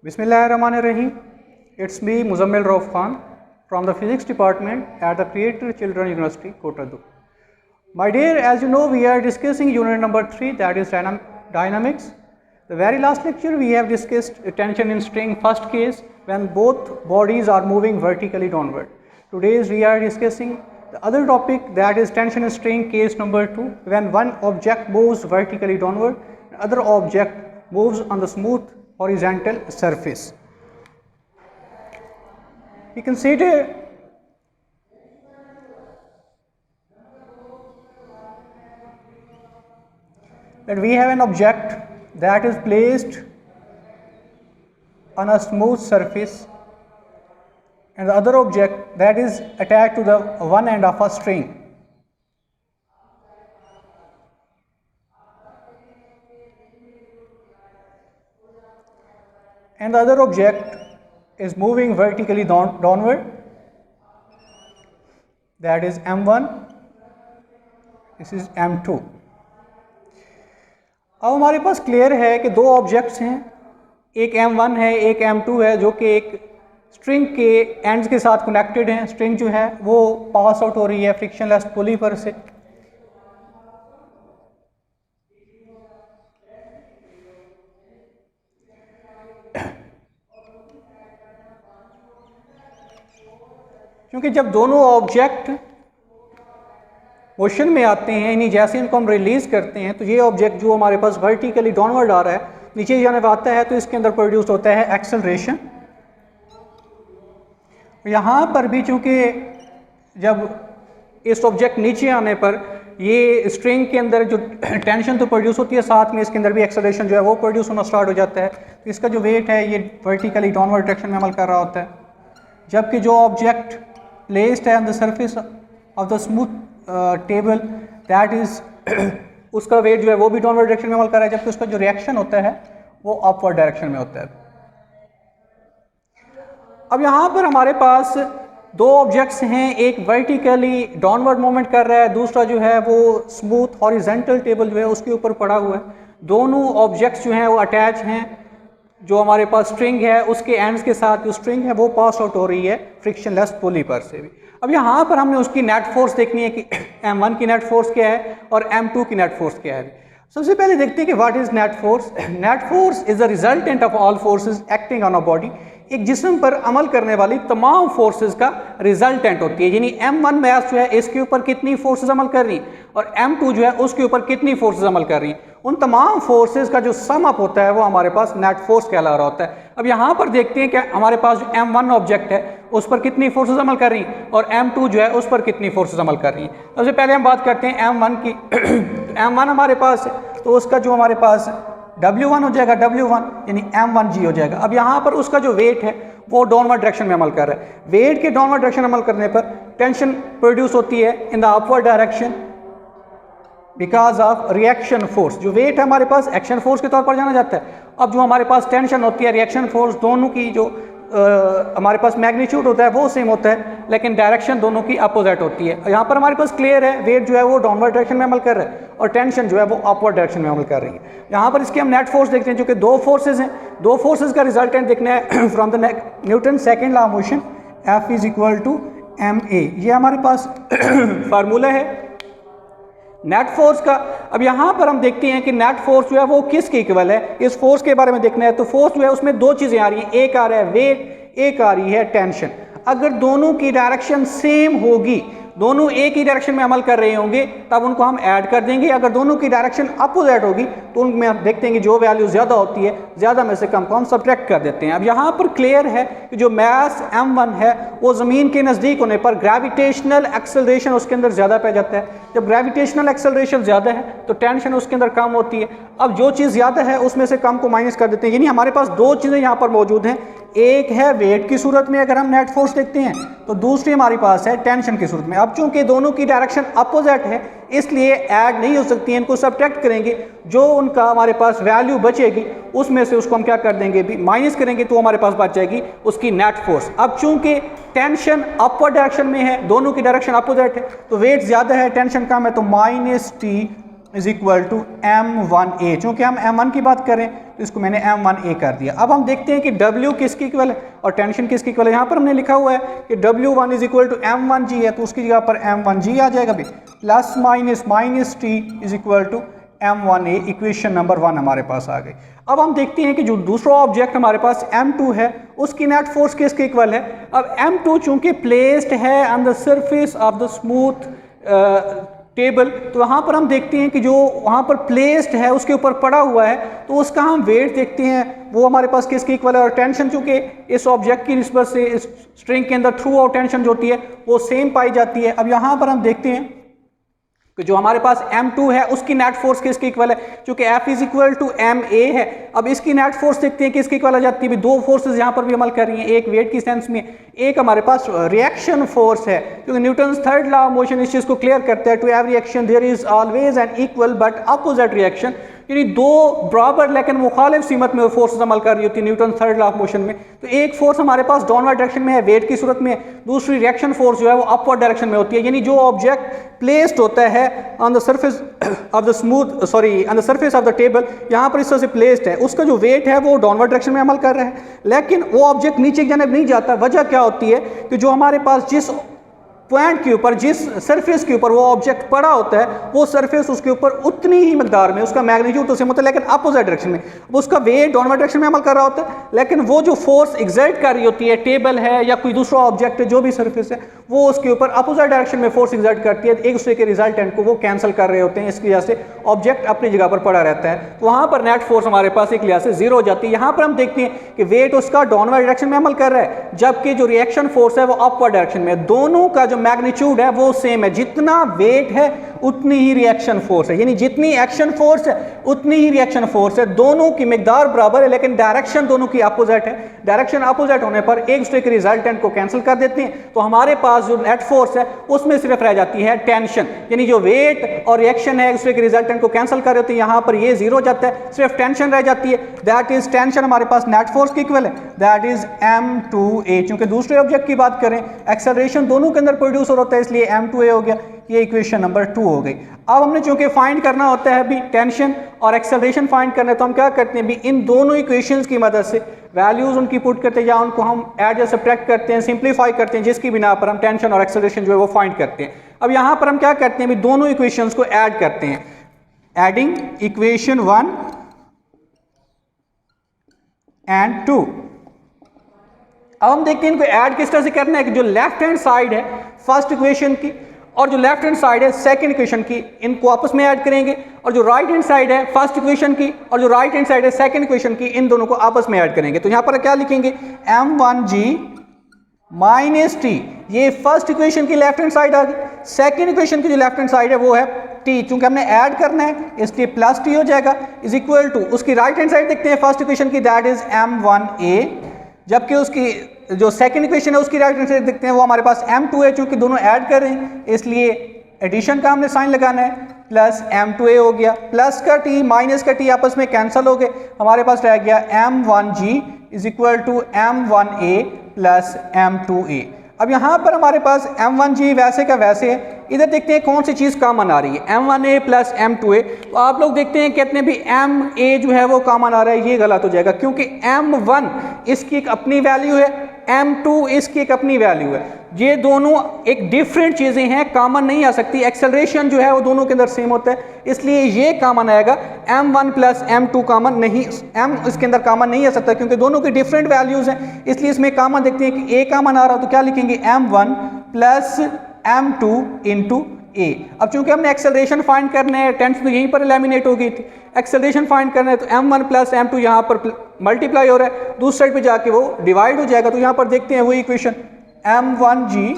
Bismillahirrahmanirrahim. It's me, Muzammil Rauf Khan, from the Physics Department at the Creator Children University, Kotadu. My dear, as you know, we are discussing unit number 3, that is dynamics. The very last lecture we have discussed tension in string first case when both bodies are moving vertically downward. Today we are discussing the other topic, that is tension in string case number 2 when one object moves vertically downward, and other object moves on the smooth horizontal surface. We consider that we have an object that is placed on a smooth surface and the other object that is attached to the one end of a string. And the other object is moving vertically downward, that is M1, this is M2. अब हमारे पास clear है कि दो objects हैं, एक M1 है एक M2 है, जो कि एक स्ट्रिंग के एंड्स के साथ कनेक्टेड हैं. स्ट्रिंग जो है वो पास आउट हो रही है फ्रिक्शनलेस पुली पर से. क्योंकि जब दोनों ऑब्जेक्ट मोशन में आते हैं, यानी जैसे इनको हम रिलीज करते हैं, तो ये ऑब्जेक्ट जो हमारे पास वर्टिकली डाउनवर्ड आ रहा है, नीचे जाने आता है, तो इसके अंदर प्रोड्यूस होता है एक्सेलरेशन. यहाँ पर भी चूंकि जब इस ऑब्जेक्ट नीचे आने पर ये स्ट्रिंग के अंदर जो टेंशन तो प्रोड्यूस होती है, साथ में इसके अंदर भी एक्सेलरेशन जो है वो प्रोड्यूस होना स्टार्ट हो जाता है. तो इसका जो वेट है ये वर्टिकली डाउनवर्ड डायरेक्शन में अमल कर रहा होता है. जबकि जो ऑब्जेक्ट प्लेस्ड है on the surface of the smooth table, that is उसका वेट जो है वो भी डाउनवर्ड डायरेक्शन में अमल कर रहा है, जबकि उसका जो रिएक्शन होता है वो अपवर्ड डायरेक्शन में होता है. अब यहाँ पर हमारे पास दो ऑब्जेक्ट्स हैं, एक वर्टिकली डाउनवर्ड मूवमेंट कर रहा है, दूसरा जो है वो स्मूथ हॉरिजॉन्टल टेबल जो है उसके ऊपर पड़ा हुआ है. दोनों ऑब्जेक्ट्स जो हैं वो अटैच हैं. जो हमारे पास स्ट्रिंग है उसके एंड्स के साथ जो स्ट्रिंग है वो पास आउट हो रही है फ्रिक्शनलेस पुली पर से भी. अब यहाँ पर हमने उसकी नेट फोर्स देखनी है कि M1 की नेट फोर्स क्या है और M2 की नेट फोर्स क्या है. सबसे पहले देखते हैं कि what is net force. Net force is the resultant of all forces acting on a body. एक जिस्म पर अमल करने वाली तमाम फोर्सेस का रिजल्टेंट होती है. यानी M1 मैस जो है इसके ऊपर कितनी फोर्सेस अमल कर रही और M2 जो है उसके ऊपर कितनी फोर्सेस अमल कर रही, उन तमाम फोर्सेस का जो सम अप होता है वो हमारे पास नेट फोर्स कहला रहा होता है. अब यहाँ पर देखते हैं कि हमारे पास जो M1 ऑब्जेक्ट है उस पर कितनी फोर्सेस अमल कर रही और M2 जो है उस पर कितनी फोर्सेस अमल कर रही हैं. सबसे पहले हम बात करते हैं M1 की. M1 हमारे पास है तो उसका जो हमारे पास W1 हो जाएगा, W1 यानी M1G हो जाएगा. अब यहाँ पर उसका जो वेट है वो डाउनवर्ड डायरेक्शन में अमल कर रहा है. वेट के डाउनवर्ड डायरेक्शन अमल करने पर टेंशन प्रोड्यूस होती है in the upward direction because of reaction force. जो वेट है हमारे पास एक्शन फोर्स के तौर पर जाना जाता है. अब जो हमारे पास टेंशन होती है, रिएक्शन फोर्स, दोनों की जो हमारे पास मैग्नीट्यूड होता है वो सेम होता है, लेकिन डायरेक्शन दोनों की अपोजिट होती है. यहाँ पर हमारे पास क्लियर है वेट जो है वो डाउनवर्ड डायरेक्शन में अमल कर रहा है और टेंशन जो है वो अपवर्ड डायरेक्शन में अमल कर रही है. यहाँ पर इसके हम नेट फोर्स देखते हैं, जो कि दो फोर्सेज हैं. दो फोर्सेज का रिजल्टेंट देखना है from the Newton second law of motion, F is equal to ma. ये हमारे पास फार्मूला है नेट फोर्स का. अब यहाँ पर हम देखते हैं कि नेट फोर्स जो है वो किसके इक्वल है. इस फोर्स के बारे में देखना है तो फोर्स जो है उसमें दो चीज़ें आ रही हैं, एक आ रहा है वेट, एक आ रही है टेंशन. अगर दोनों की डायरेक्शन सेम होगी, दोनों एक ही डायरेक्शन में अमल कर रहे होंगे, तब उनको हम ऐड कर देंगे. अगर दोनों की डायरेक्शन अपोजिट होगी तो उनमें हम देखते हैं कि जो वैल्यू ज़्यादा होती है, ज़्यादा में से कम को हम सब्ट्रैक्ट कर देते हैं. अब यहाँ पर क्लियर है कि जो मास M1 है वो ज़मीन के नज़दीक होने पर ग्रेविटेशनल एक्सेलरेशन उसके अंदर ज़्यादा पै जाता है. जब ग्रेविटेशनल एक्सेलरेशन ज़्यादा है तो टेंशन उसके अंदर कम होती है. अब जो चीज़ ज़्यादा है उसमें से कम को माइनस कर देते हैं. यानी हमारे पास दो चीज़ें यहाँ पर मौजूद हैं. एक है वेट की सूरत में अगर हम नेट फोर्स देखते हैं, तो दूसरी हमारे पास है टेंशन की सूरत में. अब चूंकि दोनों की डायरेक्शन अपोजिट है इसलिए ऐड नहीं हो सकती है, इनको सब्ट्रैक्ट करेंगे. जो उनका हमारे पास वैल्यू बचेगी उसमें से उसको हम क्या कर देंगे, भी माइनस करेंगे, तो हमारे पास बच जाएगी उसकी नेट फोर्स. अब चूंकि टेंशन अपवर्ड डायरेक्शन में है, दोनों की डायरेक्शन अपोजिट है, तो वेट ज़्यादा है टेंशन कम है, तो minus T is equal to m1a। चूँकि हम m1 की बात करें तो इसको मैंने m1a कर दिया। अब हम देखते हैं कि w किसकी इक्वल है और टेंशन किसकी इक्वल है। यहाँ पर हमने लिखा हुआ है कि w1 is equal to m1g है, तो उसकी जगह पर m1g आ जाएगा भी, plus minus minus t is equal to m1a। Equation number 1 हमारे पास आ गई। अब हम देखते हैं कि जो दूसरा ऑब्जेक्ट हमारे पास m2 है उसकी नेट फोर्स किसके इक्वल है। अब m2 चूंकि प्लेस्ड है on the surface of the smooth table, तो वहाँ पर हम देखते हैं कि जो वहाँ पर प्लेस्ड है उसके ऊपर पड़ा हुआ है, तो उसका हम वेट देखते हैं वो हमारे पास किसके इक्वल है। और टेंशन चूंकि इस ऑब्जेक्ट की निस्बत से इस स्ट्रिंग के अंदर थ्रू आउट टेंशन जो होती है वो सेम पाई जाती है। अब यहाँ पर हम देखते हैं कि जो हमारे पास m2 है उसकी नेट फोर्स किसके इक्वल है, क्योंकि F is equal to ma है। अब इसकी नेट फोर्स देखते हैं किसके इक्वल आ जाती है। दो फोर्सेस यहाँ पर भी अमल कर रही हैं, एक वेट की सेंस में, एक हमारे पास रिएक्शन फोर्स है, क्योंकि Newton's third law of motion इस चीज़ को क्लियर करता है, to every action there is always an equal but opposite reaction. यानी दो बराबर लेकिन मुखालिफ सीमत में फोर्सेस अमल कर रही होती है Newton third law of motion में। तो एक फोर्स हमारे पास डाउनवर्ड डायरेक्शन में है वेट की सूरत में, दूसरी रिएक्शन फोर्स जो है वो अपवर्ड डायरेक्शन में होती है। यानी जो ऑब्जेक्ट प्लेस्ड होता है on the surface of the smooth on the surface of the table, यहाँ पर इस तरह से प्लेस्ड है, उसका जो वेट है वो डाउनवर्ड डायरेक्शन में अमल कर रहा है, लेकिन वो ऑब्जेक्ट नीचे की जानिब नहीं जाता। वजह क्या होती है कि जो हमारे पास जिस पॉइंट के ऊपर, जिस सरफेस के ऊपर वो ऑब्जेक्ट पड़ा होता है, वो सरफेस उसके ऊपर उतनी ही मकदार में, उसका मैग्नीट्यूड तो सेम होता है लेकिन अपोजिट डायरेक्शन में, उसका वेट डाउनवर्ड डायरेक्शन में अमल कर रहा होता है, लेकिन वो जो फोर्स एग्जर्ट कर रही होती है, टेबल है या कोई दूसरा ऑब्जेक्ट है, जो भी सरफेस है, वो उसके ऊपर अपोजिट डायरेक्शन में फोर्स एग्जर्ट करती है। एक दूसरे के रिजल्टेंट को वो कैंसिल कर रहे होते हैं, इसकी वजह से ऑब्जेक्ट अपनी जगह पर पड़ा रहता है, तो वहाँ पर नेट फोर्स हमारे पास एक लिहाज से जीरो हो जाती है। यहाँ पर हम देखते हैं कि वेट उसका डाउनवर्ड डायरेक्शन में अमल कर रहा है, जबकि जो रिएक्शन फोर्स है वो अपवर्ड डायरेक्शन में। दोनों का जो मैग्नीट्यूड है वो सेम है, जितना वेट है उतनी ही रिएक्शन फोर्स है, यानी जितनी एक्शन फोर्स है उतनी ही रिएक्शन फोर्स है। दोनों की मिकदार बराबर है लेकिन डायरेक्शन दोनों की अपोजिट है। डायरेक्शन अपोजिट होने पर एक दूसरे के रिजल्टेंट को कैंसिल कर देते हैं, तो हमारे पास जो नेट फोर्स है उसमें सिर्फ रह जाती है टेंशन, यानी जो वेट और रिएक्शन है एक दूसरे के रिजल्टेंट को कैंसिल कर देते हैं, यहाँ पर ये जीरो जाता है, सिर्फ टेंशन रह जाती है। दैट इज टेंशन हमारे पास नेट फोर्स की इक्वल है, दैट इज m2a। चूंकि दूसरे ऑब्जेक्ट की बात करें, एक्सेलरेशन दोनों के अंदर प्रोड्यूस होता है, इसलिए m2a हो गया। ये इक्वेशन नंबर 2 हो गई। अब हमने चूंकि फाइंड करना होता है अभी टेंशन और एक्सेलरेशन फाइंड करना है, तो हम क्या करते हैं भी, इन दोनों इक्वेशंस की मदद से वैल्यूज उनकी पुट करते हैं या उनको हम ऐड या सब्ट्रैक्ट करते हैं, सिंप्लीफाई करते हैं, जिसकी बिना पर हम टेंशन और एक्सेलरेशन जो है वो फाइंड करते हैं। अब यहाँ पर हम क्या करते हैं भी, दोनों इक्वेशंस को ऐड करते हैं, एडिंग इक्वेशन 1 एंड 2। अब हम देखते हैं इनको ऐड किस तरह से करना है कि जो लेफ्ट हैंड साइड है फर्स्ट इक्वेशन की और जो लेफ्ट हैंड साइड है सेकंड इक्वेशन की, इनको आपस में ऐड करेंगे, और जो राइट हैंड साइड है फर्स्ट इक्वेशन की और जो राइट हैंड साइड है सेकंड इक्वेशन की, इन दोनों को आपस में ऐड करेंगे। तो यहां पर क्या लिखेंगे, m1g माइनस टी, ये फर्स्ट इक्वेशन की लेफ्ट हैंड साइड आ गई। सेकंड इक्वेशन की जो लेफ्ट हैंड साइड है वो है t, चूंकि हमने ऐड करना है इसलिए प्लस टी हो जाएगा, इज इक्वल टू उसकी राइट हैंड साइड देखते हैं फर्स्ट इक्वेशन की, दैट इज m1a, जबकि उसकी जो सेकंड इक्वेशन है उसकी राइट हैंड साइड देखते हैं वो हमारे पास m2 है, चूंकि दोनों ऐड कर रहे हैं इसलिए एडिशन का हमने साइन लगाना है, प्लस m2a हो गया, प्लस का t माइनस का t आपस में कैंसिल हो गए, हमारे पास रह गया m1g is equal to m1a plus m2a। अब यहाँ पर हमारे पास m1g वैसे का वैसे है, इधर देखते हैं कौन सी चीज़ कॉमन आ रही है, m1a प्लस m2a। तो आप लोग देखते हैं कहते हैं भी ma जो है वो कॉमन आ रहा है, ये गलत हो जाएगा, क्योंकि m1 इसकी एक अपनी वैल्यू है, m2 इसकी एक अपनी वैल्यू है, ये दोनों एक डिफरेंट चीज़ें हैं, कॉमन नहीं आ सकती। एक्सेलरेशन जो है वो दोनों के अंदर सेम होता है, इसलिए ये कॉमन आएगा, m1 प्लस m2 कॉमन नहीं, m इसके अंदर कॉमन नहीं आ सकता क्योंकि दोनों की डिफरेंट वैल्यूज़ हैं, इसलिए इसमें कॉमन देखते हैं कि a कॉमन आ रहा हो तो क्या लिखेंगे, m1 plus m2 into a। अब चूंकि हमने एक्सेलरेशन फाइंड करना है, टेंस तो यहीं पर एलिमिनेट हो गई थी, एक्सेलरेशन फाइंड करना है तो m1 प्लस m2 यहाँ पर मल्टीप्लाई हो रहा है, दूसरी साइड पे जाके वो डिवाइड हो जाएगा। तो यहाँ पर देखते हैं वही इक्वेशन m1g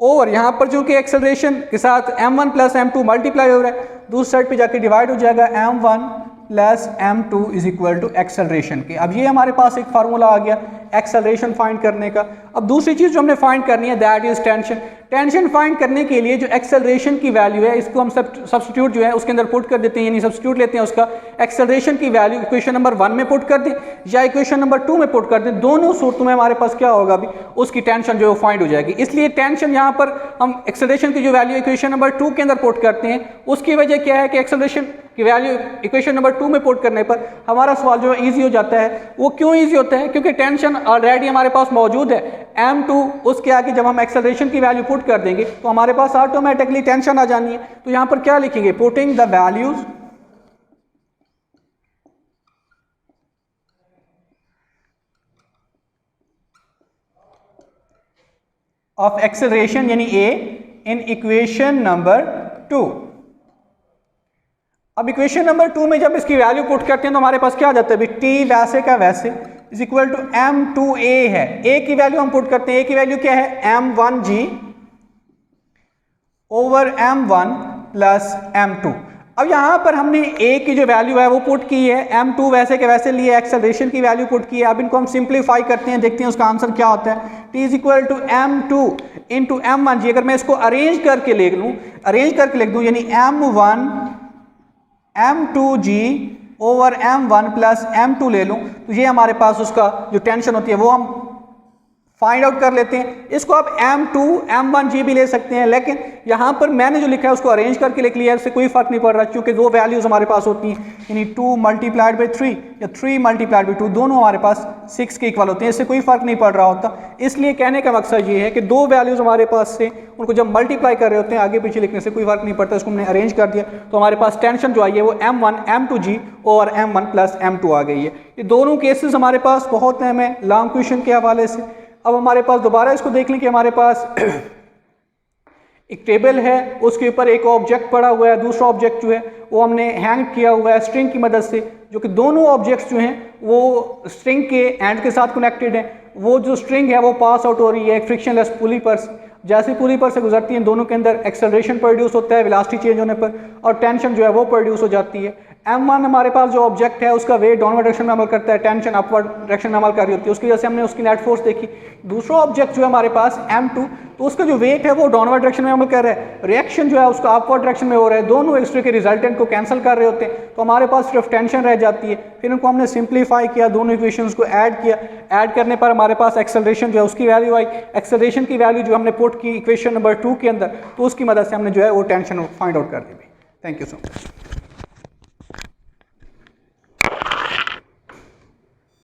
ओवर, यहाँ पर जो कि एक्सेलरेशन के साथ m1 प्लस m2 मल्टीप्लाई हो रहा है, दूसरी साइड पे जाके डिवाइड हो जाएगा, m1 plus m2 is equal to acceleration के। अब ये हमारे पास एक फार्मूला आ गया एक्सेलरेशन फाइंड करने का। अब दूसरी चीज़ जो हमने फाइंड करनी है that is tension. Tension find करने के लिए जो एक्सेलरेशन की वैल्यू है इसको हम सब्स्टिट्यूट जो है उसके अंदर पुट कर देते हैं, यानी सब्स्टिट्यूट लेते हैं उसका एक्सेलरेशन की वैल्यू इक्वेशन नंबर 1 में पुट कर दें या इक्वेशन नंबर 2 में पुट कर दें। दोनों सूरतों में हमारे पास क्या होगा अभी उसकी टेंशन जो है फाइंड हो जाएगी। इसलिए टेंशन यहाँ पर हम एक्सेलरेशन की जो वैल्यू इक्वेशन नंबर 2 के अंदर पुट करते हैं, उसकी वजह क्या है कि एक्सेलरेशन की वैल्यू इक्वेशन नंबर 2 में पुट करने पर हमारा सवाल जो है ईजी हो जाता है। वो क्यों ईजी होता है? क्योंकि टेंशन ऑलरेडी हमारे पास मौजूद है m2, उसके आगे जब हम एक्सेलरेशन की वैल्यू पुट कर देंगे तो हमारे पास ऑटोमेटिकली टेंशन आ जानी है। तो यहाँ पर क्या लिखेंगे? Putting the values of acceleration यानी a इन इक्वेशन नंबर 2। अब इक्वेशन नंबर 2 में जब इसकी वैल्यू पुट करते हैं तो हमारे पास क्या आ जाता है? t वैसे का वैसे इज इक्वल टू m2a है। a की वैल्यू हम पुट करते हैं, a की वैल्यू क्या है? m1g over m1 plus m2। अब यहां पर हमने a की जो वैल्यू है वो पुट की है, m2 वैसे के वैसे लिए, एक्सेलरेशन की वैल्यू पुट की है। अब इनको हम सिंप्लीफाई करते हैं, देखते हैं उसका आंसर क्या होता है। t is equal to m2 into m1g। अगर मैं इसको अरेंज करके लिख दूं यानी m1 m2g over m1 plus m2 ले लूं तो ये हमारे पास उसका जो टेंशन होती है वो हम फाइंड आउट कर लेते हैं। इसको आप m2 m1g भी ले सकते हैं, लेकिन यहाँ पर मैंने जो लिखा है उसको अरेंज करके लिख लिया है, इससे कोई फर्क नहीं पड़ रहा क्योंकि दो वैल्यूज हमारे पास होती हैं, यानी 2 मल्टीप्लाइड बाई 3 या 3 मल्टीप्लाइड बाई 2 दोनों हमारे पास 6 के इक्वल होते हैं, इससे कोई फर्क नहीं पड़ रहा होता। इसलिए कहने का मकसद ये है कि दो वैल्यूज हमारे पास से उनको जब मल्टीप्लाई कर रहे होते हैं आगे पीछे लिखने से कोई फर्क नहीं पड़ता। इसको हमने अरेंज कर दिया तो हमारे पास टेंशन जो आई है वो m1 m2g और m1 प्लस m2 आ गई है। ये दोनों केसेस हमारे पास बहुत अहम है लॉन्ग क्वेश्चन के हवाले से। अब हमारे पास दोबारा इसको देख लें कि हमारे पास एक टेबल है, उसके ऊपर एक ऑब्जेक्ट पड़ा हुआ है, दूसरा ऑब्जेक्ट जो है वो हमने हैंग किया हुआ है स्ट्रिंग की मदद से, जो कि दोनों ऑब्जेक्ट्स जो हैं वो स्ट्रिंग के एंड के साथ कनेक्टेड हैं। वो जो स्ट्रिंग है वो पास आउट हो रही है एक फ्रिक्शनलेस पुली पर। जैसे पुली पर से गुजरती हैं दोनों के अंदर एक्सेलरेशन प्रोड्यूस होता है वेलोसिटी चेंज होने पर, और टेंशन जो है वो प्रोड्यूस हो जाती है। m1 हमारे पास जो ऑब्जेक्ट है उसका वेट डाउनवर्ड डायरेक्शन में अमल करता है, टेंशन अपवर्ड डायरेक्शन में अमल कर रही होती है, उसकी वजह से हमने उसकी नेट फोर्स देखी। दूसरा ऑब्जेक्ट जो है हमारे पास m2, तो उसका जो वेट है वो डाउनवर्ड डायरेक्शन में अमल कर रहा है, रिएक्शन जो है उसका अपवर्ड डायरेक्शन में हो रहा है, दोनों एक दूसरे के रिजल्टेंट को कैंसिल कर रहे होते हैं, तो हमारे पास सिर्फ टेंशन रह जाती है। फिर इनको हमने सिंप्लीफाई किया, दोनों इक्वेशंस को ऐड किया, ऐड करने पर हमारे पास एक्सेलरेशन जो है उसकी वैल्यू आई। एक्सेलरेशन की वैल्यू जो हमने पुट की इक्वेशन नंबर 2 के अंदर, तो उसकी मदद से हमने जो है वो टेंशन फाइंड आउट कर दी। Thank you so much.